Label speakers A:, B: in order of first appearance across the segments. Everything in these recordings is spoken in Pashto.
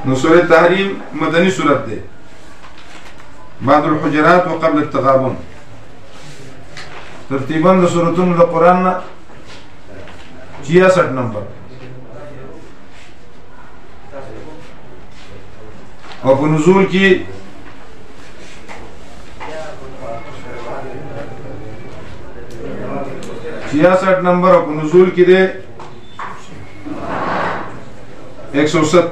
A: نو سورة تحریم مدنی صورت ده، بعد الحجرات وقبل التغابن. ترتیباً د سورتونو د قرآن نه 66 نمبر او په نزول کې 66 نمبر او په نزول کې ده 107.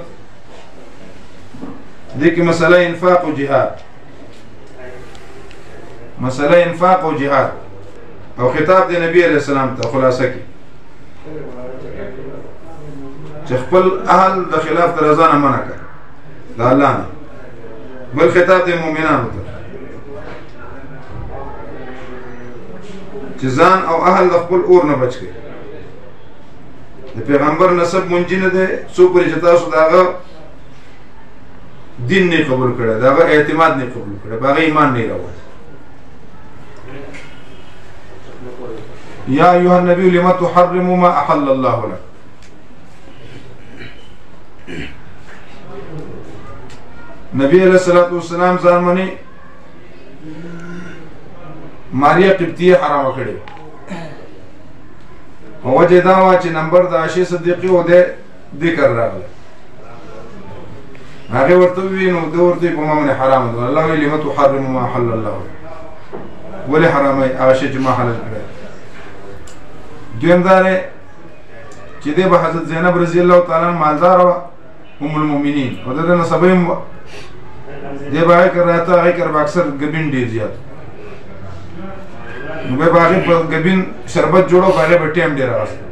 A: دې کې مسله انفاق او جهاد، مسله انفاق او جهاد او خطاب د نبی علیہ السلام ته خلاصه کې چې خپل اهل د خلاف د رضا نه منع کړ د الله نه، بل خطاب د مؤمنانو ته چې ځان او اهل د خپل اور نه بچ کړي. د پیغمبر نسب منجي نه دی څو پورې چې تاسو د هغه دین نه قبول کړی، د هغه اعتماد نه قبول کړی، په هغه ایمان نه راوړی. یا ایها النبی لما تحرم ما احل الله لك. نبی علیہ الصلوۃ والسلام ځان باندې ماریا قبطیه حرام کړی او وجه دا وا چې نمبر د عائشہ صدیقه و ده ذکر راغله، هغه ورته وینو د ورته په معنی حرام ده. الله ویلی لما تحرم ما حل الله ولې حرامه هغه شی چې ما حلال کړی. دویم دار چې د حضرت زینب رضی الله تعالی عنها مالدار و ام المؤمنین او د نسبهم دی باغ کراته هغه کر اکثر غبین ډیر زیات نو به باغ په غبین شربت جوړو باغ په ټیم ډیر راغسته،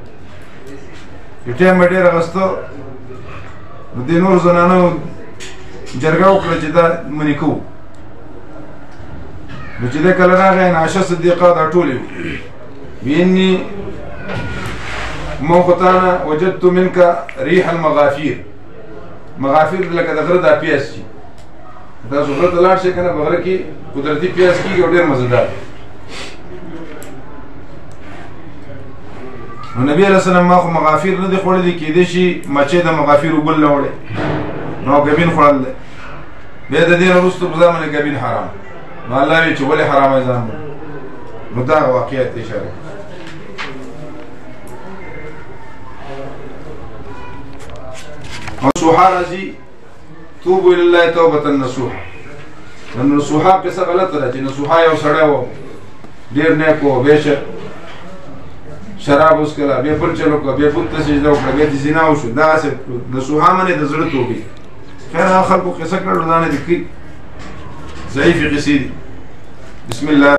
A: په ټیم ډیر راغسته. د نور زنانو جرګه وکړه چې دا منی کو، نو چې د کله راغی عائشہ صدیقه دا ټولې ویني موقتانا وجدت منك ريح المغافير. مغافير لکه د غره د پیاز شي، تاسو غره ته لاړ شئ کنه بغره کې قدرتي پیاز کیږي او ډېر مزیدار. نو نبی علیہ السلام ما خو مغافیر نه دي خوړلي، کېدای شي مچې د مغافیر وبل نه وړي نو ګبین خوړل دی. بیا د دې نه وروسته په ځان باندې ګبین حرام. نو الله وی چې ولې حرام ځان نو دا واقعیت اشاره. نصوحا راځي توبو الی الله توبه نصوحا. نصوحا په څه غلط راځي. نصوحا یو سړی و ډیر نیک و، به شراب اوس کله به بل چلو کو به بت سجده وکړه به زنا وشو. دا څه نصوحا باندې د زړه توبې خیر خلکو قصه کړل نه دي کی ضعیف قصې. بسم الله